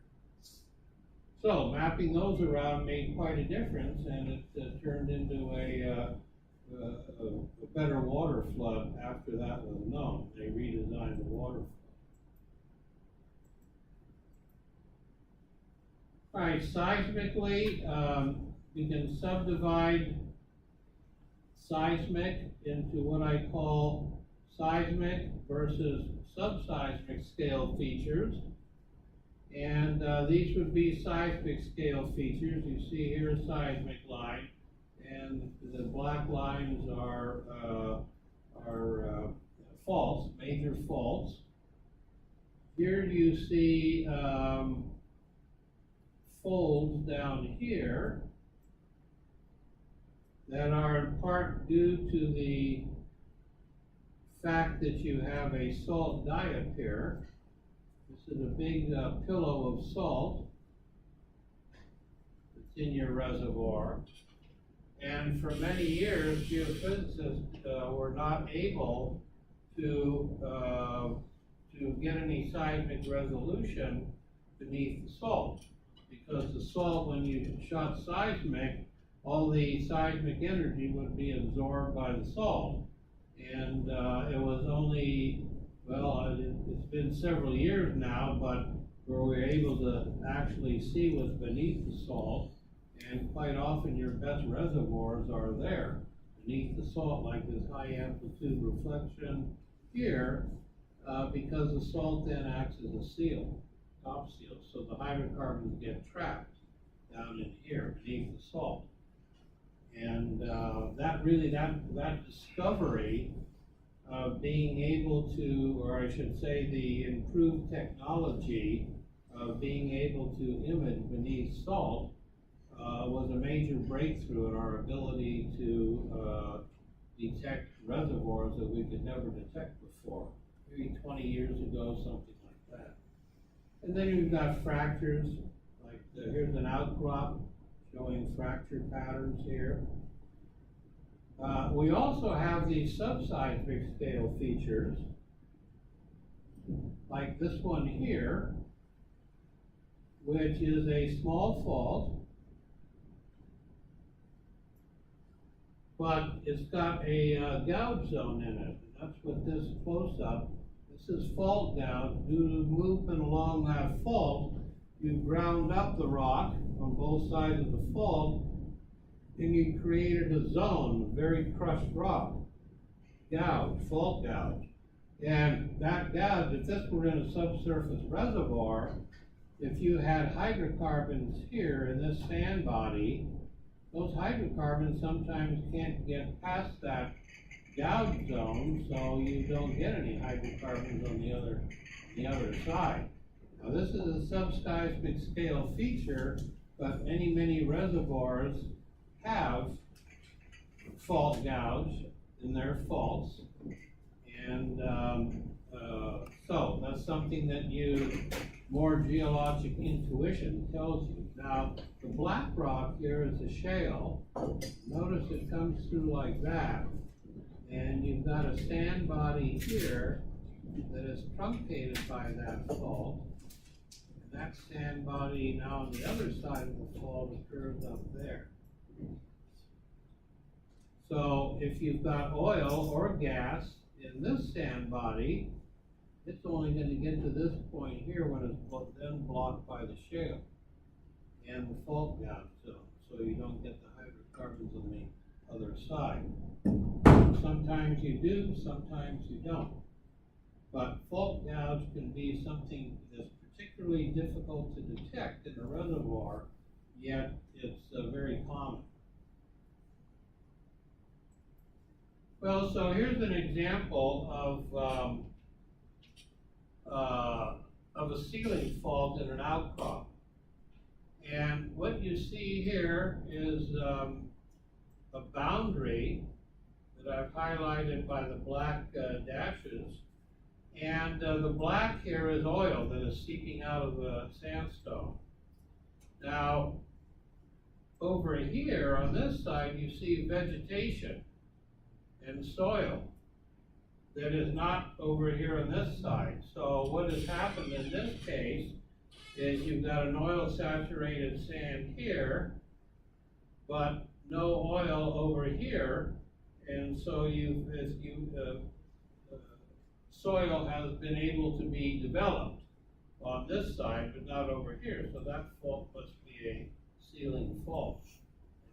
So mapping those around made quite a difference, and it turned into a better water flood after that was known. They redesigned the water flood. All right, seismically, you can subdivide seismic into what I call seismic versus subseismic scale features. And these would be seismic scale features. You see here a seismic line, and the black lines are faults, major faults. Here you see folds down here that are in part due to the fact that you have a salt diet here. This is a big pillow of salt that's in your reservoir. And for many years, geophysicists were not able to get any seismic resolution beneath the salt. Because the salt, when you shot seismic, all the seismic energy would be absorbed by the salt. And it was only, well, it's been several years now, but where we're able to actually see what's beneath the salt. And quite often your best reservoirs are there, beneath the salt, like this high amplitude reflection here, because the salt then acts as a seal, top seal. So the hydrocarbons get trapped down in here beneath the salt. And that discovery of being able to, or I should say the improved technology of being able to image beneath salt was a major breakthrough in our ability to detect reservoirs that we could never detect before, maybe 20 years ago, something like that. And then you've got fractures, like here's an outcrop showing fracture patterns here. We also have these subseismic scale features, like this one here, which is a small fault, but it's got a gouge zone in it. That's what this close-up, this is fault gouge. Due to movement along that fault, you ground up the rock on both sides of the fault, and you created a zone, very crushed rock, gouge, fault gouge. And that gouge, if this were in a subsurface reservoir, if you had hydrocarbons here in this sand body, those hydrocarbons sometimes can't get past that gouge zone, so you don't get any hydrocarbons on the other side. Now this is a subseismic scale feature, but many reservoirs have fault gouge in their faults, and so that's something that more geologic intuition tells you. Now, the black rock here is a shale. Notice it comes through like that, and you've got a sand body here that is truncated by that fault. And that sand body now on the other side of the fault is curved up there. So if you've got oil or gas in this sand body, it's only going to get to this point here when it's then blocked by the shale and the fault gouge zone, so you don't get the hydrocarbons on the other side. Sometimes you do, sometimes you don't. But fault gouge can be something that's particularly difficult to detect in a reservoir, yet it's very common. Well, so here's an example of a sealing fault in an outcrop. And what you see here is a boundary that that I've highlighted by the black dashes. And the black here is oil that is seeping out of the sandstone. Now, over here on this side, you see vegetation and soil that is not over here on this side. So what has happened in this case is you've got an oil-saturated sand here, but no oil over here, and so soil has been able to be developed on this side, but not over here. So that fault must be a sealing fault.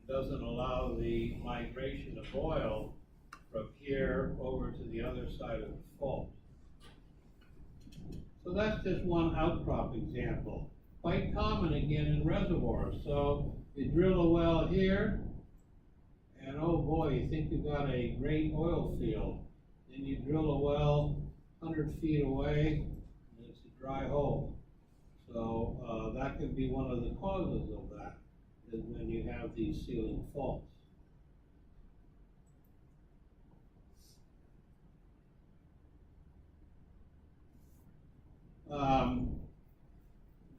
It doesn't allow the migration of oil from here over to the other side of the fault. So that's just one outcrop example. Quite common again in reservoirs. So you drill a well here, and oh boy, you think you've got a great oil field. Then you drill a well 100 feet away, and it's a dry hole. So that could be one of the causes of that, is when you have these sealing faults.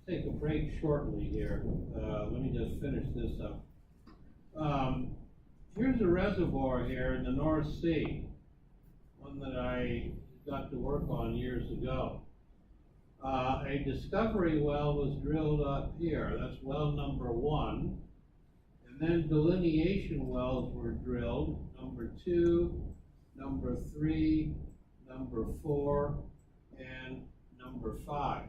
Take a break shortly here. Let me just finish this up. Here's a reservoir here in the North Sea, one that I got to work on years ago. A discovery well was drilled up here. That's well number 1. And then delineation wells were drilled, number 2, number 3, number 4, and number 5.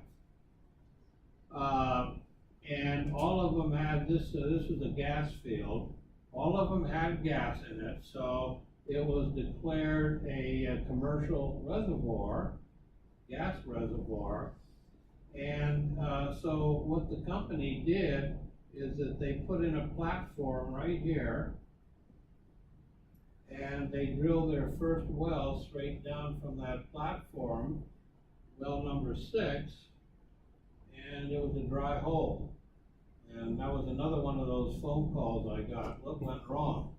And all of them had this was a gas field. All of them had gas in it, so it was declared a commercial reservoir, gas reservoir. And so what the company did is that they put in a platform right here, and they drilled their first well straight down from that platform, well number 6, and it was a dry hole. And that was another one of those phone calls I got. What went wrong?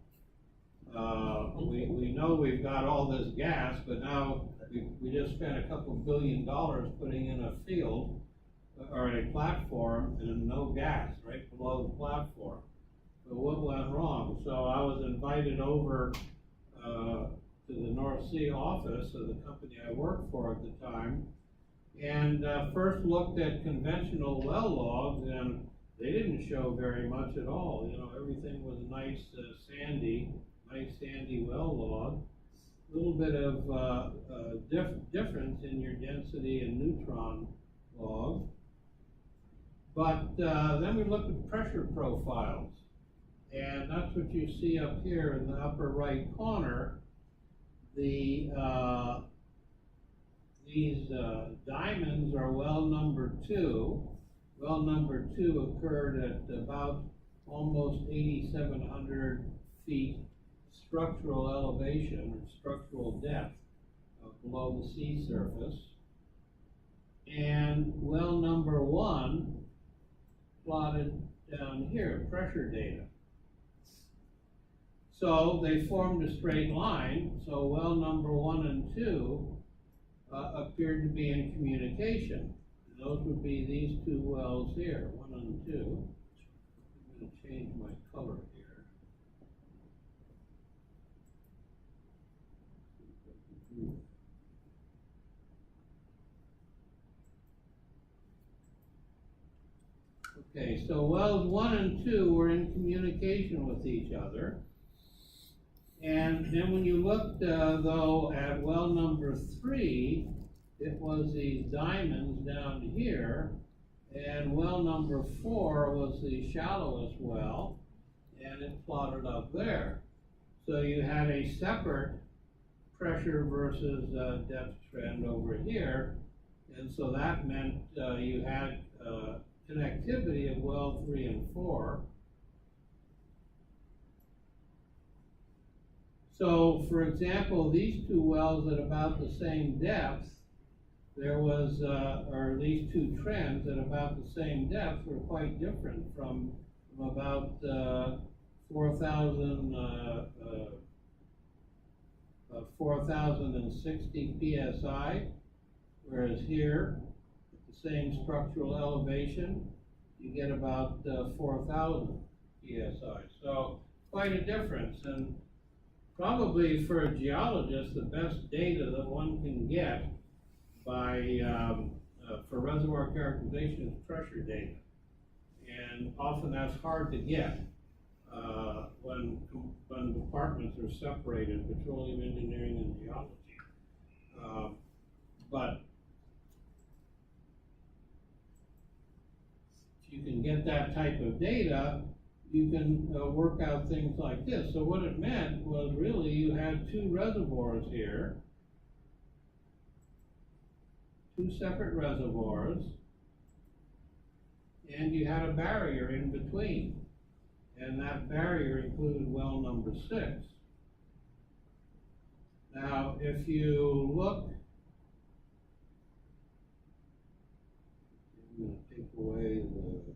We know we've got all this gas, but now we just spent a couple $2 billion putting in a field or a platform and no gas right below the platform. So what went wrong? So I was invited over to the North Sea office of the company I worked for at the time, and first looked at conventional well logs, and they didn't show very much at all. You know, everything was nice sandy well log. A little bit of difference in your density and neutron log. But then we looked at pressure profiles, and that's what you see up here in the upper right corner. These diamonds are well number 2. Well number 2 occurred at about almost 8,700 feet structural elevation or structural depth below the sea surface. And well number 1 plotted down here, pressure data. So they formed a straight line, so well number 1 and 2 appeared to be in communication. And those would be these 2 wells here, 1 and 2. I'm going to change my color here. Okay, so wells 1 and 2 were in communication with each other. And then when you looked, though, at well number 3, it was these diamonds down here, and well number 4 was the shallowest well, and it plotted up there. So you had a separate pressure versus depth trend over here, and so that meant you had connectivity of well 3 and 4. So, for example, these 2 wells at about the same depth, there was, or these 2 trends at about the same depth were quite different from about 4,000 4,060 psi, whereas here, at the same structural elevation, you get about 4,000 psi. So quite a difference, and probably for a geologist, the best data that one can get by for reservoir characterization is pressure data, and often that's hard to get when departments are separated, petroleum engineering and geology. But if you can get that type of data, you can work out things like this. So what it meant was really you had two reservoirs here, two separate reservoirs, and you had a barrier in between. And that barrier included well number 6. Now, if you look, I'm going to take away the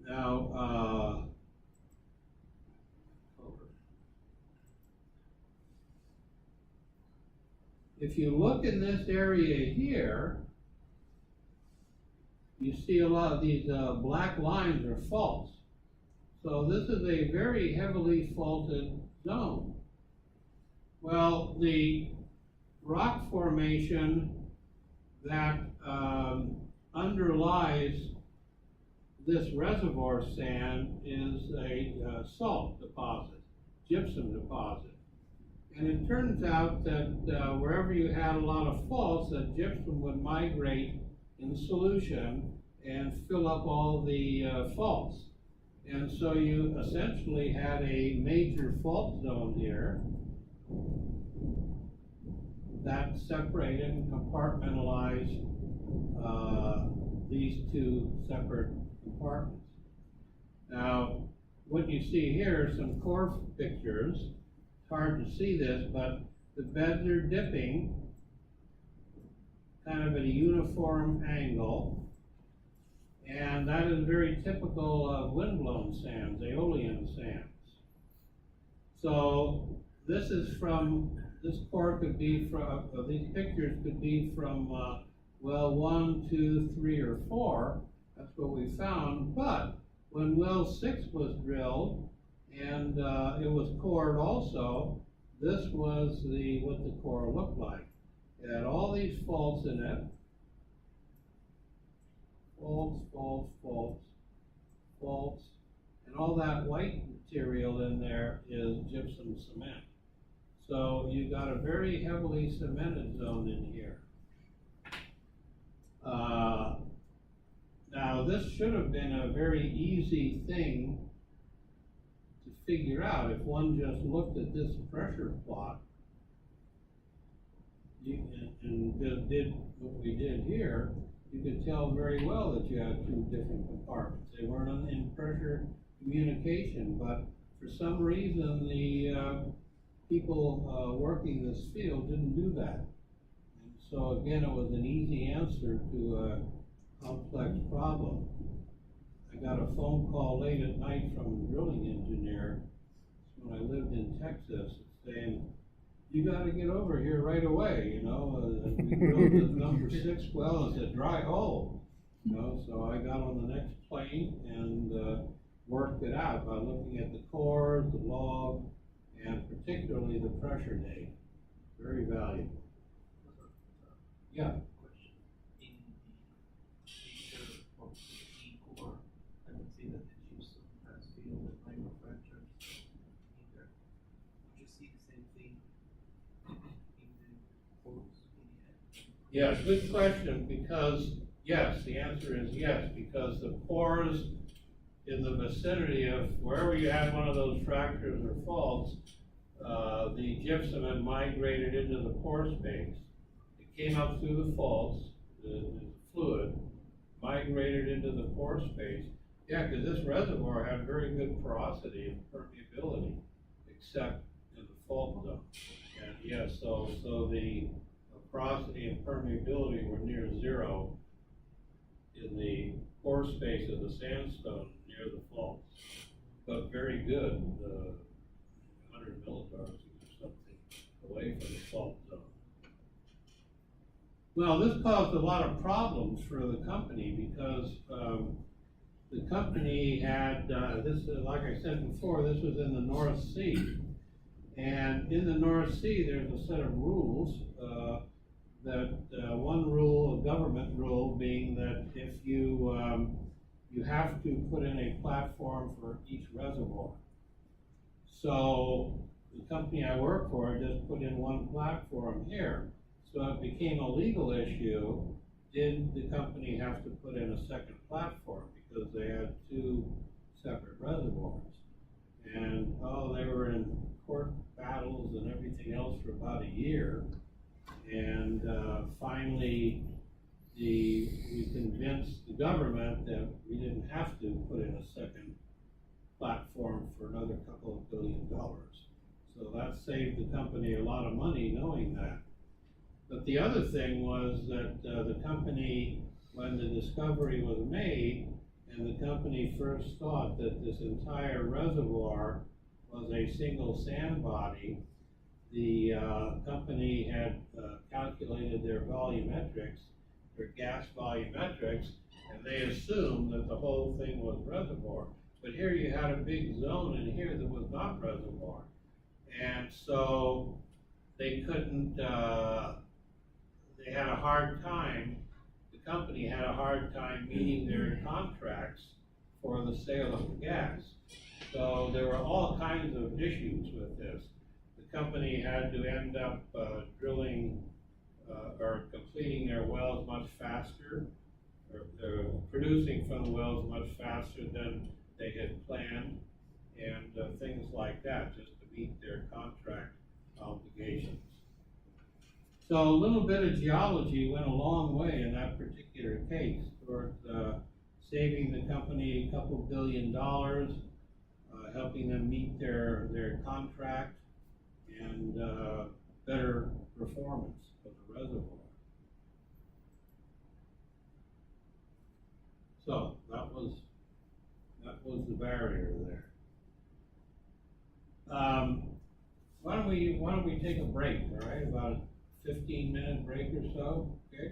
now, if you look in this area here, you see a lot of these black lines are faults. So this is a very heavily faulted zone. Well, the rock formation that underlies this reservoir sand is a salt deposit, gypsum deposit. And it turns out that wherever you had a lot of faults, that gypsum would migrate in solution and fill up all the faults. And so you essentially had a major fault zone here that separated and compartmentalized these two separate compartments. Now, what you see here are some core pictures. It's hard to see this, but the beds are dipping kind of at a uniform angle, and that is very typical of windblown sands, aeolian sands. So this is from, this core could be from, these pictures could be from well 1, 2, 3, or 4. That's what we found. But when well 6 was drilled and it was cored also, this was what the core looked like. It had all these faults in it. Faults, faults, faults, faults, and all that white material in there is gypsum cement. So you got a very heavily cemented zone in here. Now this should have been a very easy thing to figure out if one just looked at this pressure plot and just did what we did here. You could tell very well that you had two different compartments. They weren't in pressure communication, but for some reason the people working this field didn't do that. And so again, it was an easy answer to a complex problem. I got a phone call late at night from a drilling engineer when I lived in Texas saying, "You got to get over here right away, you know, we drilled the number 6 well, it's a dry hole, you know." So I got on the next plane and worked it out by looking at the cores, the log, and particularly the pressure data. Very valuable. Yeah. Question. In the picture of the core, I can see that the gypsum has filled with microfractures in there. Would you see the same thing in the pores in the end? Yeah, good question, because yes, the answer is yes, because the pores in the vicinity of wherever you had one of those fractures or faults, the gypsum had migrated into the pore space. It came up through the faults, the fluid, migrated into the pore space. Yeah, because this reservoir had very good porosity and permeability, except in the fault zone. And yes, so the porosity and permeability were near zero in the pore space of the sandstone near the faults, but very good, 100 millibars or something away from the fault zone. Well, this caused a lot of problems for the company because the company had, like I said before, this was in the North Sea. And in the North Sea, there's a set of rules one rule, a government rule, being that if you have to put in a platform for each reservoir. So the company I work for just put in one platform here. So it became a legal issue. Did the company have to put in a second platform because they had two separate reservoirs? And they were in court battles and everything else for about a year. And finally, we convinced the government that we didn't have to put in a second platform for another couple of $1 billion. So that saved the company a lot of money knowing that. But the other thing was that the company, when the discovery was made, and the company first thought that this entire reservoir was a single sand body, the company had calculated their volumetrics, their gas volumetrics, and they assumed that the whole thing was reservoir. But here you had a big zone in here that was not reservoir. And so they couldn't, they had a hard time, the company had a hard time meeting their contracts for the sale of the gas. So there were all kinds of issues with this. The company had to end up drilling or completing their wells much faster, or producing from the wells much faster than they had planned, and things like that, just to meet their contract obligations. So a little bit of geology went a long way in that particular case towards saving the company a couple $1 billion, helping them meet their contract, and better performance of the reservoir. So that was the barrier there. Why don't we take a break? All right, about a 15-minute break or so. Okay.